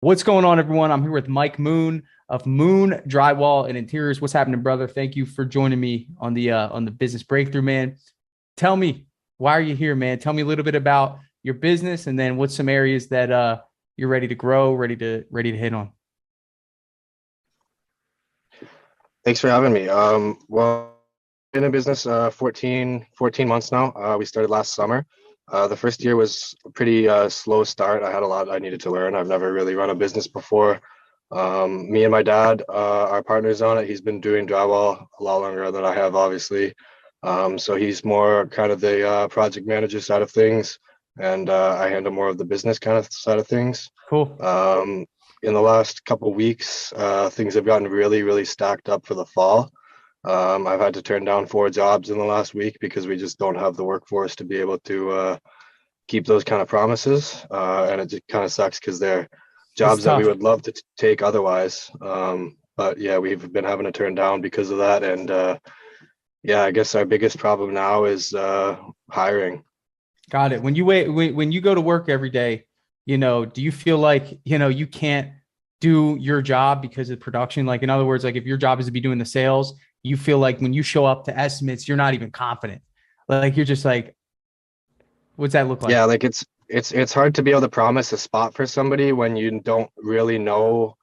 What's going on, everyone? I'm here with Mike Moon of Moon Drywall and Interiors. What's happening, brother? Thank you for joining me on the business breakthrough, man. Tell me, why are you here, man? Tell me a little bit about your business, and then what's some areas that you're ready to grow, ready to hit on. Thanks for having me. In a business 14 months now. We started last summer. The first year was a pretty slow start. I had a lot I needed to learn. I've never really run a business before. Me and my dad are partners on it. He's been doing drywall a lot longer than I have, obviously. So he's more kind of the project manager side of things, and I handle more of the business kind of side of things. Cool. In the last couple of weeks, things have gotten really, really stacked up for the fall. I've had to turn down 4 jobs in the last week because we just don't have the workforce to be able to keep those kind of promises. And it just kind of sucks because they're It's jobs that we tough. would love to take otherwise. But yeah, we've been having to turn down because of that. And yeah, I guess our biggest problem now is hiring. Got it. When you wait, when you go to work every day, do you feel like, you can't do your job because of production? Like, in other words, like if your job is to be doing the sales, you feel like when you show up to estimates, you're not even confident. Like you're just like, what's that look like? Yeah, like it's hard to be able to promise a spot for somebody when you don't really know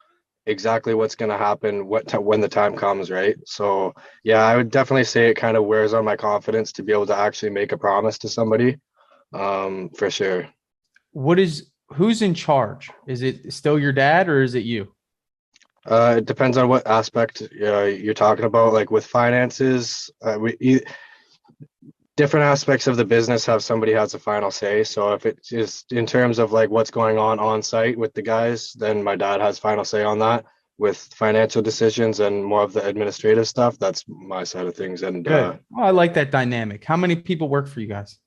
exactly what's going to happen when the time comes, right? So yeah, I would definitely say it kind of wears on my confidence to be able to actually make a promise to somebody, for sure. Who's in charge? Is it still your dad or is it you? It depends on what aspect you're talking about. Like with finances, different aspects of the business have somebody has a final say. So if it's just in terms of like what's going on site with the guys, then my dad has final say on that. With financial decisions and more of the administrative stuff, that's my side of things. And Good. Oh, I like that dynamic. How many people work for you guys?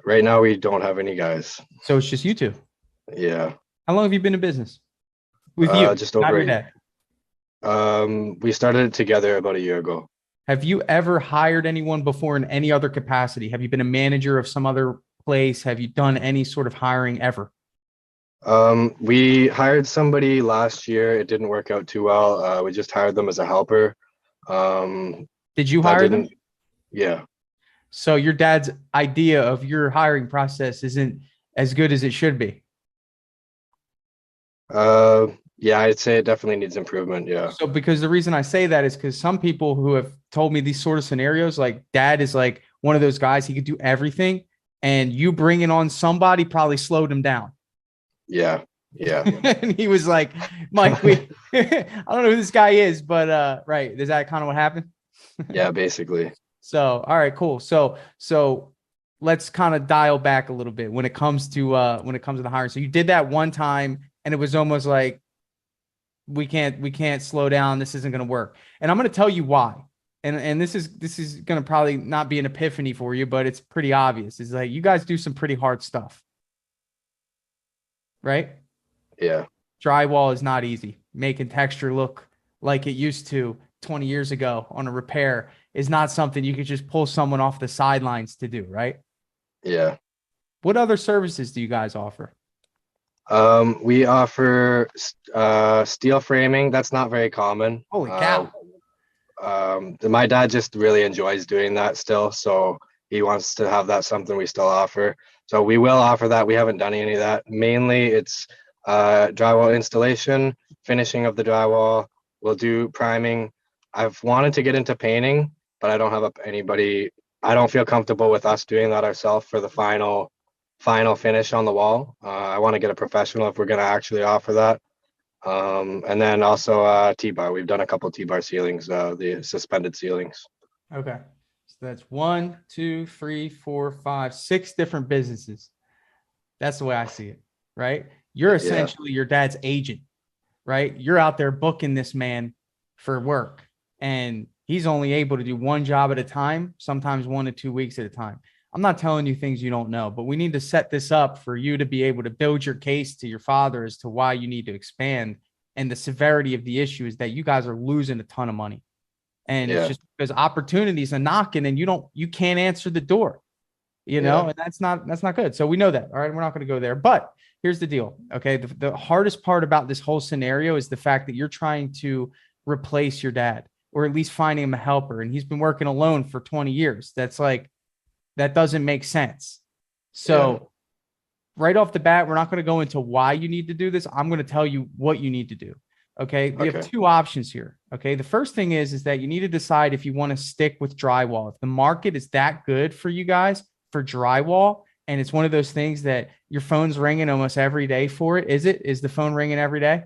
right now we don't have any guys. So it's just you two. Yeah, How long have you been in business with you, just not over. your dad? We started it together about a year ago. Have you ever hired anyone before in any other capacity? Have you been a manager of some other place? Have you done any sort of hiring ever? We hired somebody last year. It didn't work out too well. We just hired them as a helper. Um, Did you that hire didn't, them? yeah. So your dad's idea of your hiring process isn't as good as it should be. Yeah, I'd say it definitely needs improvement. Yeah. So because the reason I say that is because some people who have told me these sort of scenarios, like dad is like one of those guys, he could do everything. And you bringing on somebody probably slowed him down. Yeah. Yeah. And he was like, Mike, I don't know who this guy is, but right. Is that kind of what happened? Yeah, basically. So, all right, cool. So let's kind of dial back a little bit when it comes to the hiring. So you did that one time and it was almost like we can't slow down. This isn't going to work. And I'm going to tell you why. And this is going to probably not be an epiphany for you, but it's pretty obvious. It's like you guys do some pretty hard stuff, right? Yeah. Drywall is not easy. Making texture look like it used to 20 years ago on a repair is not something you could just pull someone off the sidelines to do, right? Yeah. What other services do you guys offer? We offer steel framing. That's not very common. Holy cow. My dad just really enjoys doing that still, so he wants to have that something we still offer. So we will offer that. We haven't done any of that. Mainly, it's drywall installation, finishing of the drywall. We'll do priming. I've wanted to get into painting, but I don't have anybody. I don't feel comfortable with us doing that ourselves for the final finish on the wall. I want to get a professional if we're going to actually offer that. And then also T-bar. We've done a couple T-bar ceilings, the suspended ceilings. Okay. So that's one, two, three, four, five, six different businesses. That's the way I see it, right? You're Yeah, essentially your dad's agent, right? You're out there booking this man for work, and he's only able to do one job at a time, sometimes 1 to 2 weeks at a time. I'm not telling you things you don't know, but we need to set this up for you to be able to build your case to your father as to why you need to expand. And the severity of the issue is that you guys are losing a ton of money. And it's yeah, just because opportunities are knocking and you can't answer the door. you Yeah. know, and that's not good. So we know that. All right. We're not going to go there, but here's the deal. Okay. The hardest part about this whole scenario is the fact that you're trying to replace your dad, or at least finding him a helper. And he's been working alone for 20 years. That's like, that doesn't make sense. So right off the bat, we're not going to go into why you need to do this. I'm going to tell you what you need to do. Okay. We have two options here. Okay. The first thing is that you need to decide if you want to stick with drywall. If the market is that good for you guys for drywall, and it's one of those things that your phone's ringing almost every day for it. Is the phone ringing every day?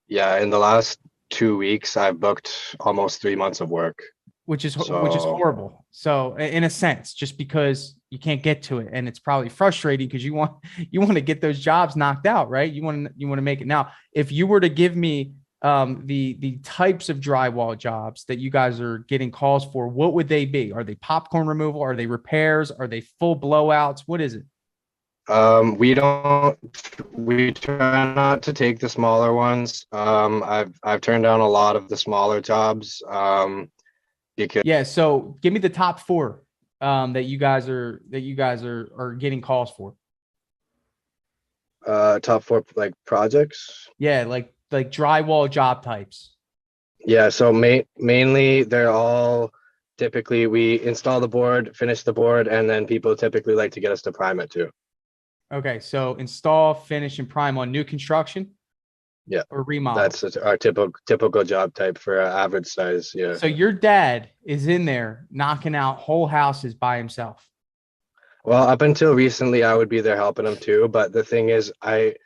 Yeah. In the last 2 weeks, I've booked almost 3 months of work. Which is horrible. So in a sense, just because you can't get to it, and it's probably frustrating because you want to get those jobs knocked out, right? You want to make it. Now, if you were to give me the types of drywall jobs that you guys are getting calls for, what would they be? Are they popcorn removal? Are they repairs? Are they full blowouts? What is it? We try not to take the smaller ones. I've turned down a lot of the smaller jobs. Because so give me the top four that you guys are getting calls for. top four like projects. Yeah, like drywall job types. Yeah, so mainly they're all typically we install the board, finish the board, and then people typically like to get us to prime it too. Okay, so install, finish, and prime on new construction. Yeah, or remodel. That's our typical job type for our average size. Yeah. So your dad is in there knocking out whole houses by himself. Well, up until recently, I would be there helping him too. But the thing is, it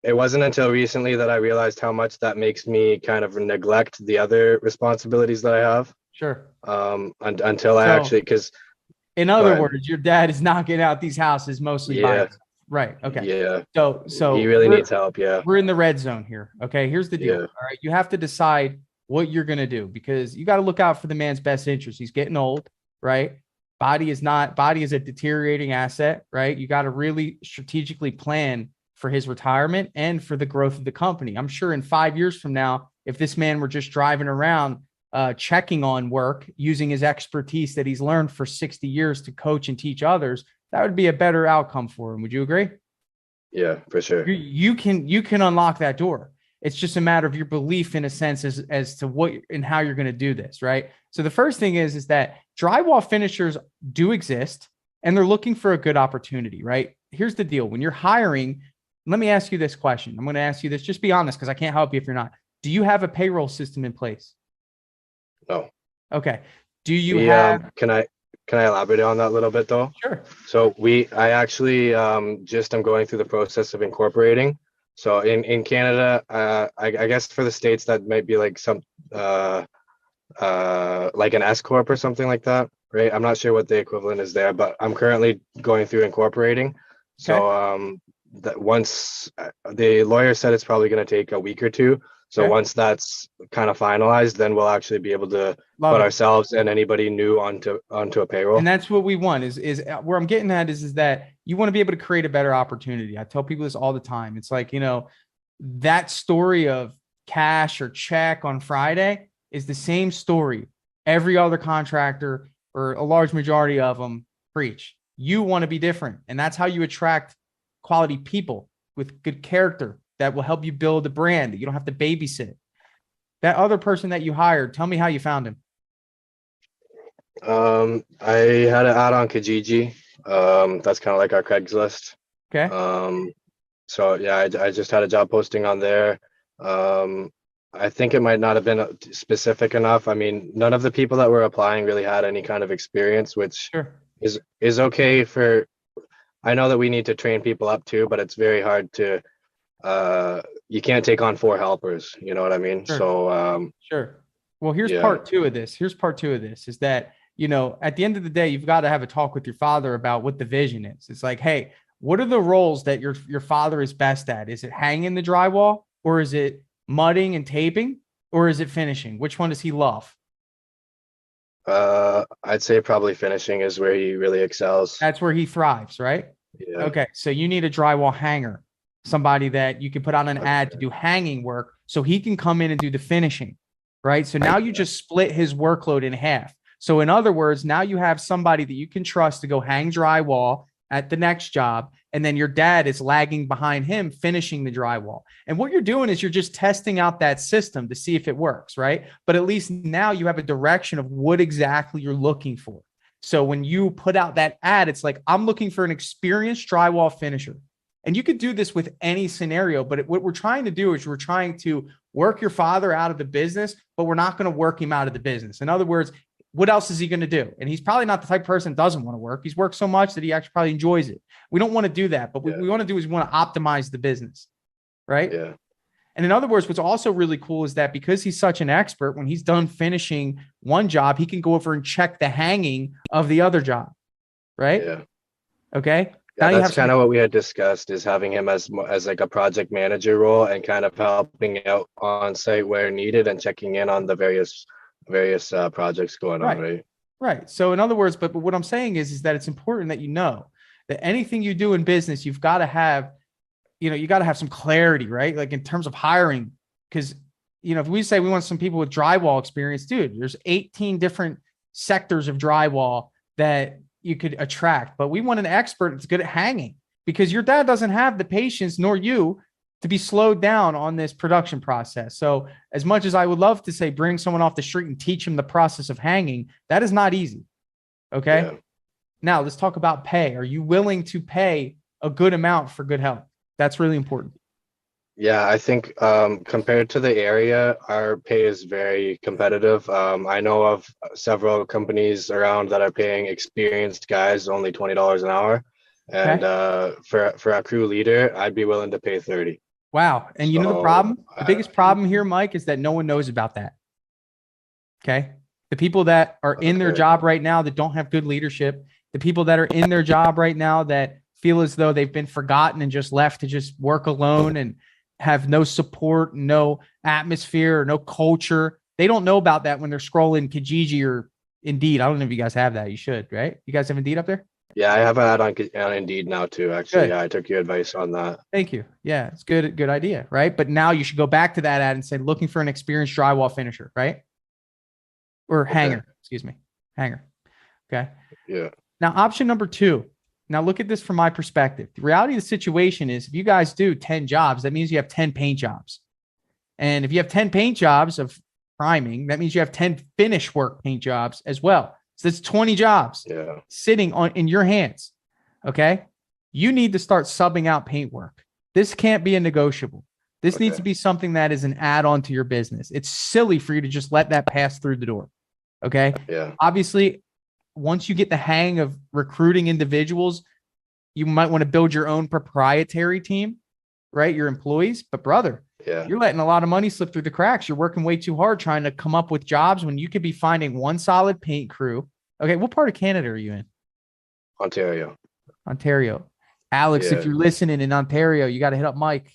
wasn't until recently that I realized how much that makes me kind of neglect the other responsibilities that I have. Sure. Until I actually, because in other words, your dad is knocking out these houses mostly by himself. Right. Okay. Yeah. So he really needs help. Yeah. We're in the red zone here. Okay. Here's the deal. Yeah. All right. You have to decide what you're going to do, because you got to look out for the man's best interest. He's getting old, right? Body is a deteriorating asset, right? You got to really strategically plan for his retirement and for the growth of the company. I'm sure in 5 years from now, if this man were just driving around, checking on work, using his expertise that he's learned for 60 years to coach and teach others, that would be a better outcome for him. Would you agree? Yeah, for sure. You can unlock that door. It's just a matter of your belief, in a sense, as to what and how you're going to do this, right? So the first thing is that drywall finishers do exist, and they're looking for a good opportunity, right? Here's the deal. When you're hiring, let me ask you this question. I'm going to ask you this. Just be honest, because I can't help you if you're not. Do you have a payroll system in place? No. Okay. Do you have? Can I elaborate on that a little bit though? Sure. So I actually just am going through the process of incorporating. So in Canada, I guess for the States that might be like some like an S corp or something like that, right? I'm not sure what the equivalent is there, but I'm currently going through incorporating. Okay. So that once the lawyer said it's probably going to take a week or two. So once that's kind of finalized, then we'll actually be able to put ourselves and anybody new onto a payroll. And that's what we want is where I'm getting at is that you want to be able to create a better opportunity. I tell people this all the time. It's like, that story of cash or check on Friday is the same story every other contractor, or a large majority of them, preach. You want to be different. And that's how you attract quality people with good character that will help you build a brand that you don't have to babysit. That other person that you hired, tell me how you found him. I had an ad on Kijiji. That's kind of like our Craigslist. Okay. So yeah, I just had a job posting on there. I think it might not have been specific enough. I mean, none of the people that were applying really had any kind of experience, which is okay for. I know that we need to train people up too, but it's very hard to. You can't take on 4 helpers. You know what I mean? Sure. So sure. Well, here's part two of this. Is that, at the end of the day, you've got to have a talk with your father about what the vision is. It's like, hey, what are the roles that your father is best at? Is it hanging the drywall, or is it mudding and taping, or is it finishing? Which one does he love? I'd say probably finishing is where he really excels. That's where he thrives, right? Yeah. Okay. So you need a drywall hanger, somebody that you can put on an ad to do hanging work so he can come in and do the finishing, right? So now you just split his workload in half. So in other words, now you have somebody that you can trust to go hang drywall at the next job. And then your dad is lagging behind him finishing the drywall. And what you're doing is you're just testing out that system to see if it works, right? But at least now you have a direction of what exactly you're looking for. So when you put out that ad, it's like, I'm looking for an experienced drywall finisher. And you could do this with any scenario, but what we're trying to do is we're trying to work your father out of the business, but we're not going to work him out of the business. In other words, what else is he going to do? And he's probably not the type of person that doesn't want to work. He's worked so much that he actually probably enjoys it. We don't want to do that, but what we want to do is we want to optimize the business, right? Yeah. And in other words, what's also really cool is that because he's such an expert, when he's done finishing one job, he can go over and check the hanging of the other job, right? Yeah. Okay. Yeah, that's kind of what we had discussed, is having him as like a project manager role and kind of helping out on site where needed and checking in on the various projects going on, right? Right. So in other words, but what I'm saying is that it's important that you know that anything you do in business, you've got to have, you got to have some clarity, right? Like in terms of hiring, because, if we say we want some people with drywall experience, dude, there's 18 different sectors of drywall that you could attract, but we want an expert that's good at hanging, because your dad doesn't have the patience, nor you, to be slowed down on this production process. So as much as I would love to say, bring someone off the street and teach him the process of hanging, that is not easy. Okay. Yeah. Now let's talk about pay. Are you willing to pay a good amount for good help? That's really important. Yeah, I think compared to the area, our pay is very competitive. I know of several companies around that are paying experienced guys only $20 an hour. And for a crew leader, I'd be willing to pay 30. Wow. And you know the problem? The biggest problem here, Mike, is that no one knows about that. Okay. The people that are in their job right now that don't have good leadership, the people that are in their job right now that feel as though they've been forgotten and just left to just work alone and have no support, no atmosphere, or no culture. They don't know about that when they're scrolling Kijiji or Indeed. I don't know if you guys have that. You should, right? You guys have Indeed up there? Yeah, I have an ad on Indeed now too, actually. Good. Yeah, I took your advice on that. Thank you. Yeah, it's good idea, right? But now you should go back to that ad and say, looking for an experienced drywall finisher, right? Or hanger, excuse me, hanger. Okay. Yeah. Now, option number 2. Now look at this from my perspective. The reality of the situation is, if you guys do 10 jobs, that means you have 10 paint jobs. And if you have 10 paint jobs of priming, that means you have 10 finish work paint jobs as well. So that's 20 jobs sitting in your hands. Okay. You need to start subbing out paint work. This can't be a negotiable. This needs to be something that is an add-on to your business. It's silly for you to just let that pass through the door. Okay. Yeah. Obviously, once you get the hang of recruiting individuals, you might want to build your own proprietary team, right? Your employees. But brother, you're letting a lot of money slip through the cracks. You're working way too hard trying to come up with jobs when you could be finding one solid paint crew. Okay. What part of Canada are you in? Ontario. Alex, if you're listening in Ontario, you got to hit up Mike.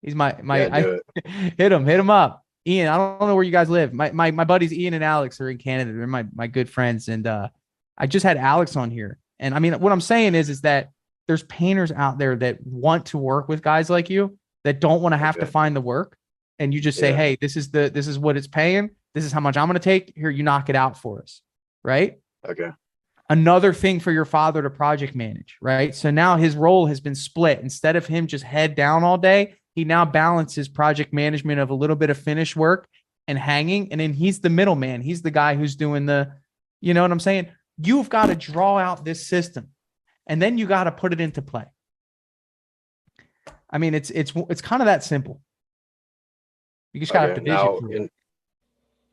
He's hit him up. Ian, I don't know where you guys live. My buddies Ian and Alex are in Canada. They're my good friends. And I just had Alex on here. And I mean, what I'm saying is that there's painters out there that want to work with guys like you that don't want to have to find the work. And you just say, hey, this is what it's paying. This is how much I'm going to take. Here, you knock it out for us. Right? Okay. Another thing for your father to project manage, right? So now his role has been split. Instead of him just head down all day, he now balances project management of a little bit of finish work and hanging. And then he's the middleman. He's the guy who's doing you know what I'm saying? You've got to draw out this system and then you got to put it into play. I mean, it's kind of that simple. You just got to have the vision.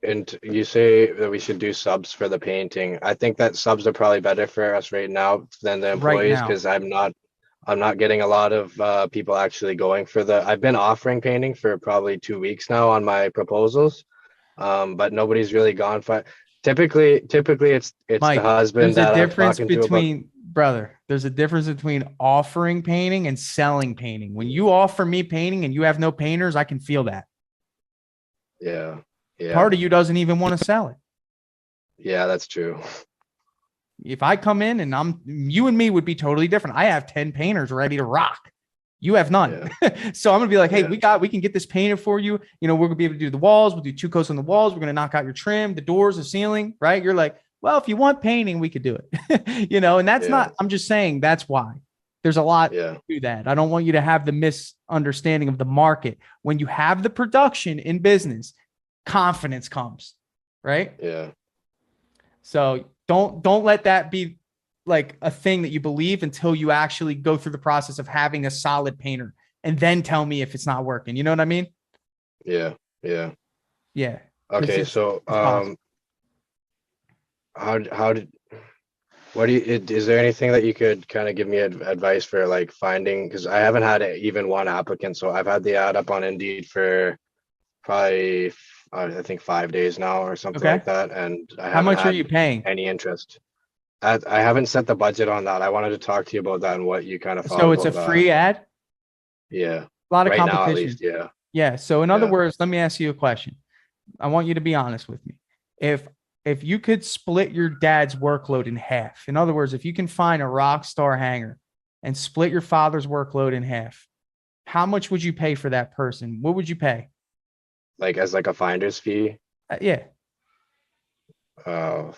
And you say that we should do subs for the painting. I think that subs are probably better for us right now than the employees, because I'm not getting a lot of people actually going for I've been offering painting for probably 2 weeks now on my proposals, but nobody's really gone for it. Typically it's Mike, the husband that I'm talking to. Brother, there's a difference between offering painting and selling painting. When you offer me painting and you have no painters, I can feel that. Yeah. Part of you doesn't even want to sell it. Yeah, that's true. If I come in and you and me would be totally different. I have 10 painters ready to rock. You have none. Yeah. So I'm going to be like, hey, we can get this painted for you. You know, we're going to be able to do the walls. We'll do 2 coats on the walls. We're going to knock out your trim, the doors, the ceiling, right? You're like, well, if you want painting, we could do it. And that's not, I'm just saying that's why. There's a lot to that. I don't want you to have the misunderstanding of the market. When you have the production in business, confidence comes, right? Yeah. So don't let that be like a thing that you believe until you actually go through the process of having a solid painter, and then tell me if it's not working. You know what I mean? Yeah. Yeah. Yeah. Okay. So, is there anything that you could kind of give me advice for like finding, because I haven't had even one applicant. So I've had the ad up on Indeed for probably, I think 5 days now or something like that. And I How much are you paying? Any interest. I haven't set the budget on that. I wanted to talk to you about that and what you kind of thought. So it's a free ad? Yeah. A lot of right competition. Now, at least, yeah. Yeah. So in other words, let me ask you a question. I want you to be honest with me. If you could split your dad's workload in half, in other words, if you can find a rock star hanger and split your father's workload in half, how much would you pay for that person? What would you pay? Like as like a finder's fee? Yeah. At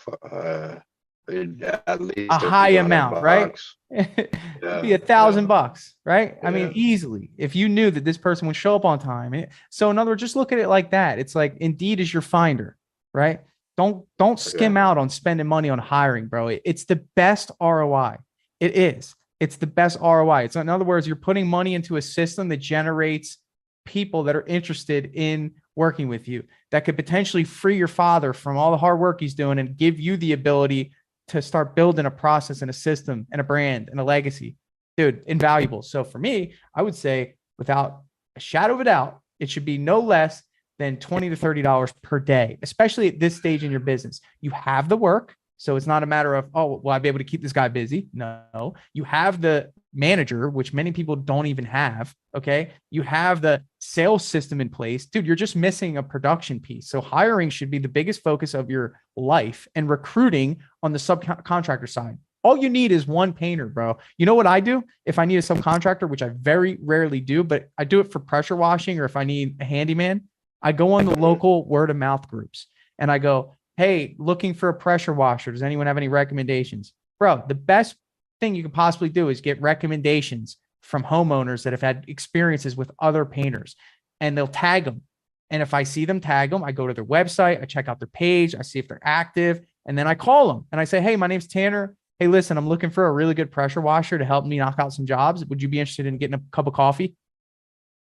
least a high amount, right? It'd be $1,000, right? I mean, easily, if you knew that this person would show up on time. So in other words, just look at it like that. It's like Indeed is your finder, right? Don't skim out on spending money on hiring, bro. It's the best ROI. It is. It's the best ROI. It's, in other words, you're putting money into a system that generates people that are interested in working with you, that could potentially free your father from all the hard work he's doing and give you the ability to start building a process and a system and a brand and a legacy. Dude, invaluable. So for me, I would say without a shadow of a doubt, it should be no less than $20 to $30 per day, especially at this stage in your business. You have the work. So it's not a matter of, oh, will I be able to keep this guy busy? No, you have the manager, which many people don't even have. Okay. You have the sales system in place. Dude, you're just missing a production piece. So hiring should be the biggest focus of your life, and recruiting on the subcontractor side. All you need is one painter, bro. You know what I do? If I need a subcontractor, which I very rarely do, but I do it for pressure washing, or if I need a handyman, I go on the local word of mouth groups and I go, hey, looking for a pressure washer. Does anyone have any recommendations? Bro, the best thing you can possibly do is get recommendations from homeowners that have had experiences with other painters, and they'll tag them. And if I see them tag them, I go to their website, I check out their page, I see if they're active, and then I call them and I say, hey, my name's Tanner. Hey, listen, I'm looking for a really good pressure washer to help me knock out some jobs. Would you be interested in getting a cup of coffee?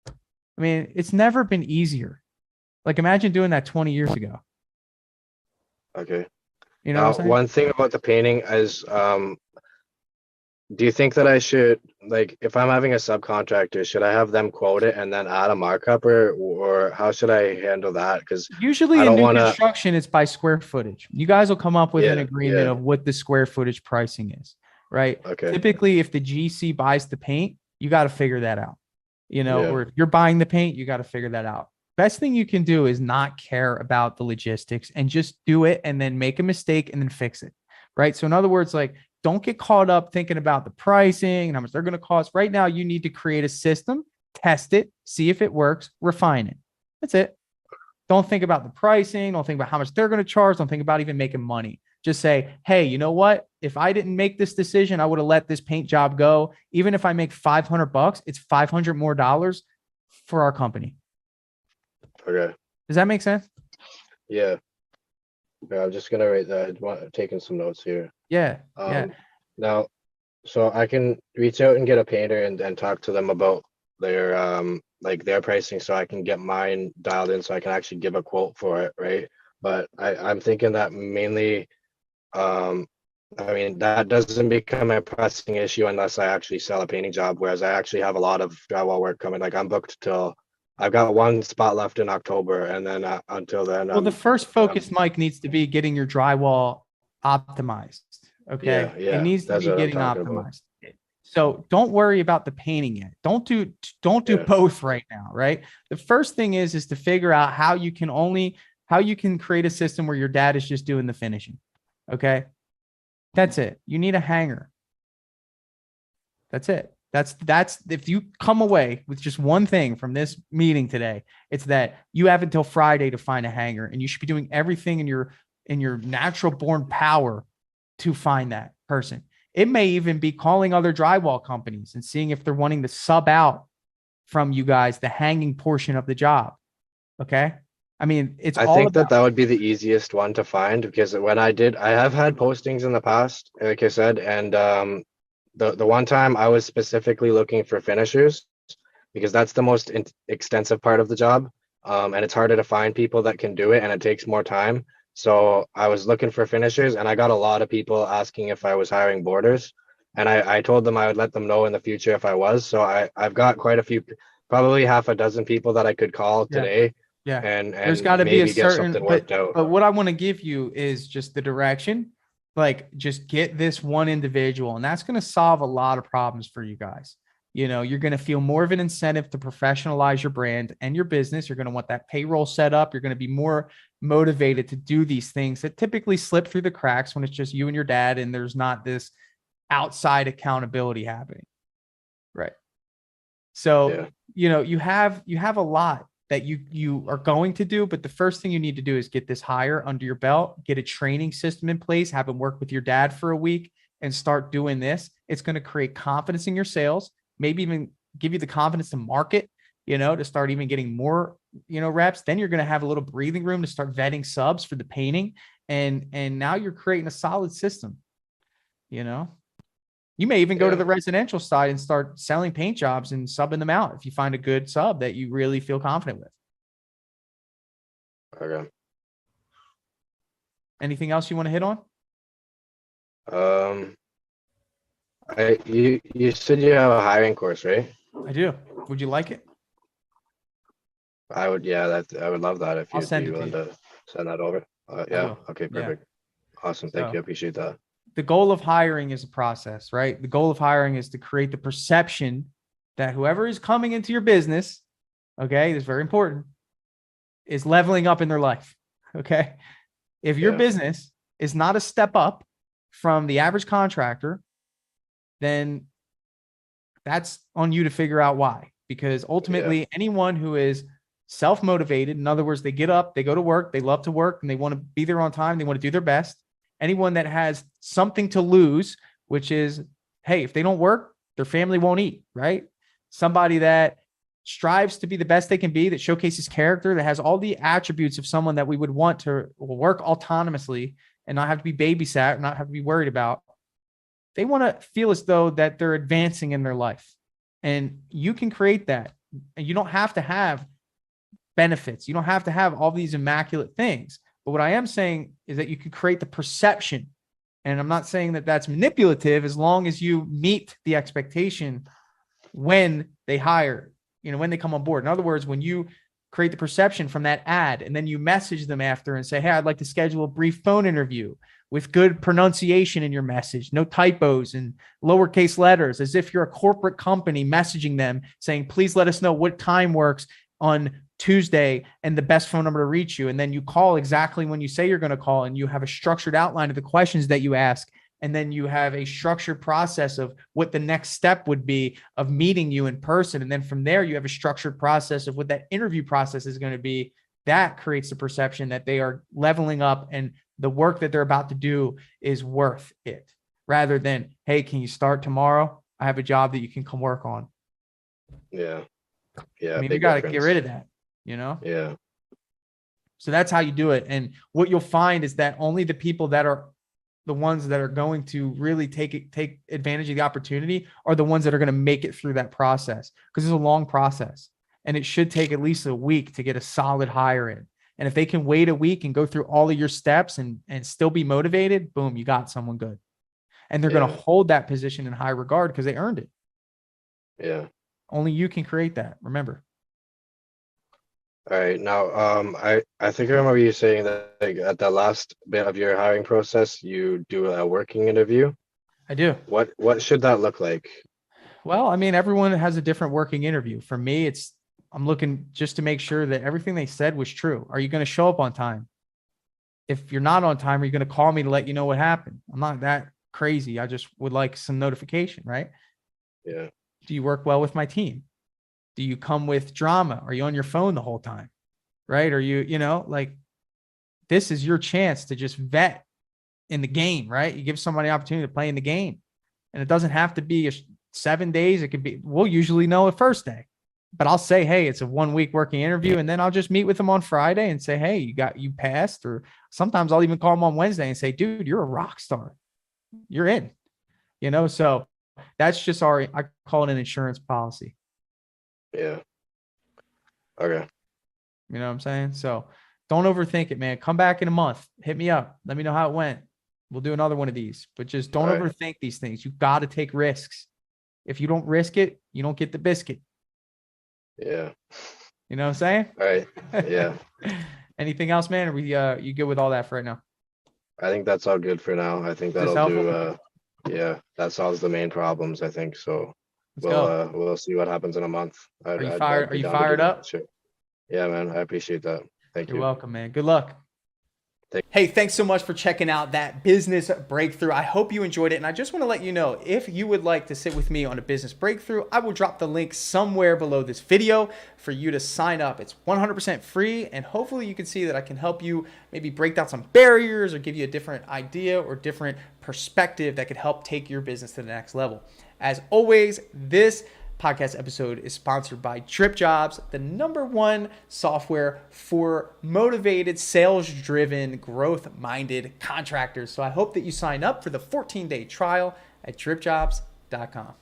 I mean, it's never been easier. Like, imagine doing that 20 years ago. Okay. You know what I'm saying? One thing about the painting is, do you think that I should, like, if I'm having a subcontractor, should I have them quote it and then add a markup, or how should I handle that? Because usually in new construction, it's by square footage. You guys will come up with an agreement of what the square footage pricing is, right? Okay. Typically, if the GC buys the paint, you got to figure that out, or if you're buying the paint, you got to figure that out. Best thing you can do is not care about the logistics and just do it, and then make a mistake and then fix it. Right. So in other words, like, don't get caught up thinking about the pricing and how much they're going to cost. Right now, you need to create a system, test it, see if it works, refine it. That's it. Don't think about the pricing. Don't think about how much they're going to charge. Don't think about even making money. Just say, hey, you know what? If I didn't make this decision, I would have let this paint job go. Even if I make $500, it's $500 more dollars for our company. Okay. Does that make sense? Yeah. I'm just gonna write that. Taking some notes here. Yeah. Now, so I can reach out and get a painter and talk to them about their like their pricing, so I can get mine dialed in, so I can actually give a quote for it, right? But I'm thinking that mainly, I mean, that doesn't become a pressing issue unless I actually sell a painting job. Whereas I actually have a lot of drywall work coming. Like, I'm booked till. I've got one spot left in October, and then until then. Well, the first focus, Mike, needs to be getting your drywall optimized. Okay. Yeah. It needs to be getting optimized. So don't worry about the painting yet. Don't do both right now. Right. The first thing is to figure out how you can create a system where your dad is just doing the finishing. Okay. That's it. You need a hanger. That's it. That's if you come away with just one thing from this meeting today, it's that you have until Friday to find a hanger, and you should be doing everything in your in your natural born power to find that person. It may even be calling other drywall companies and seeing if they're wanting to sub out from you guys the hanging portion of the job. Okay. I mean, it's I all think about, that would be the easiest one to find, because I have had postings in the past, like I said, and the one time I was specifically looking for finishers, because that's the most extensive part of the job, and it's harder to find people that can do it, and it takes more time. So I was looking for finishers, and I got a lot of people asking if I was hiring boarders, and I told them I would let them know in the future if I was. So I've got quite a few, probably half a dozen people that I could call yeah. today Yeah. and There's got to be a maybe get certain, something worked out. but what I want to give you is just the direction. Like, just get this one individual, and that's going to solve a lot of problems for you guys. You know, you're going to feel more of an incentive to professionalize your brand and your business. You're going to want that payroll set up. You're going to be more motivated to do these things that typically slip through the cracks when it's just you and your dad, and there's not this outside accountability happening. Right. So, Yeah. you know, you have a lot that you are going to do, but the first thing you need to do is get this hire under your belt, get a training system in place, have him work with your dad for a week and start doing this. It's going to create confidence in your sales, maybe even give you the confidence to market, you know, to start even getting more, you know, reps. Then you're going to have a little breathing room to start vetting subs for the painting. And now you're creating a solid system, you know. You may even go to the residential side and start selling paint jobs and subbing them out if you find a good sub that you really feel confident with. Okay. Anything else you want to hit on? You said you have a hiring course, right? I do. Would you like it? I would, yeah, I would love that if I'll you'd send be it to willing you. to send that over. I Yeah. will. Okay. Yeah. Perfect. Awesome. Thank So you. I appreciate that. the goal of hiring is a process, right? The goal of hiring is to create the perception that whoever is coming into your business, okay, this is very important, is leveling up in their life. Okay. If your Yeah. business is not a step up from the average contractor, then that's on you to figure out why. Because ultimately, anyone who is self-motivated, in other words, they get up, they go to work, they love to work, and they want to be there on time, they want to do their best. Anyone that has something to lose, which is, hey, if they don't work, their family won't eat, right? Somebody that strives to be the best they can be, that showcases character, that has all the attributes of someone that we would want to work autonomously and not have to be babysat, or not have to be worried about. They want to feel as though that they're advancing in their life. And you can create that. And you don't have to have benefits. You don't have to have all these immaculate things. But what I am saying is that you can create the perception. And I'm not saying that that's manipulative, as long as you meet the expectation when they hire, you know, when they come on board. In other words, when you create the perception from that ad, and then you message them after and say, hey, I'd like to schedule a brief phone interview with good pronunciation in your message, no typos and lowercase letters, as if you're a corporate company messaging them saying, please let us know what time works on Tuesday and the best phone number to reach you. And then you call exactly when you say you're going to call, and you have a structured outline of the questions that you ask. And then you have a structured process of what the next step would be of meeting you in person. And then from there, you have a structured process of what that interview process is going to be. That creates the perception that they are leveling up and the work that they're about to do is worth it, rather than, hey, can you start tomorrow? I have a job that you can come work on. Yeah. Yeah. I mean, we got to get rid of that, you know? Yeah. So that's how you do it. And what you'll find is that only the people that are the ones that are going to really take advantage of the opportunity are the ones that are going to make it through that process, because it's a long process and it should take at least a week to get a solid hire in. And if they can wait a week and go through all of your steps and still be motivated, boom, you got someone good. And they're going to hold that position in high regard because they earned it. Yeah. Only you can create that. Remember. All right. Now, I think I remember you saying that, like, at the last bit of your hiring process, you do a working interview. I do. What should that look like? Well, I mean, everyone has a different working interview. For me, I'm looking just to make sure that everything they said was true. Are you going to show up on time? If you're not on time, are you going to call me to let you know what happened? I'm not that crazy. I just would like some notification, right? Yeah. Do you work well with my team? Do you come with drama? Are you on your phone the whole time? Right? Are you, like, this is your chance to just vet in the game, right? You give somebody an opportunity to play in the game, and it doesn't have to be 7 days. It could be, we'll usually know it first day, but I'll say, hey, it's a 1 week working interview. And then I'll just meet with them on Friday and say, hey, you passed. Or sometimes I'll even call them on Wednesday and say, dude, you're a rock star. You're in, so that's just I call it an insurance policy. Yeah. Okay. You know what I'm saying? So don't overthink it, man. Come back in a month. Hit me up. Let me know how it went. We'll do another one of these, but just don't overthink these things. You got to take risks. If you don't risk it, you don't get the biscuit. Yeah. You know what I'm saying? All right. Yeah. Anything else, man? Are you good with all that for right now? I think that's all good for now. I think that'll do. Yeah, that solves the main problems, I think. So we'll see what happens in a month. Are you fired up? Sure. Yeah, man. I appreciate that. Thank you. You're welcome, man. Good luck. Hey, thanks so much for checking out that business breakthrough. I hope you enjoyed it. And I just want to let you know, if you would like to sit with me on a business breakthrough, I will drop the link somewhere below this video for you to sign up. It's 100% free. And hopefully you can see that I can help you maybe break down some barriers or give you a different idea or different perspective that could help take your business to the next level. As always, this podcast episode is sponsored by Dripjobs, the #1 software for motivated, sales-driven, growth-minded contractors. So I hope that you sign up for the 14-day trial at dripjobs.com.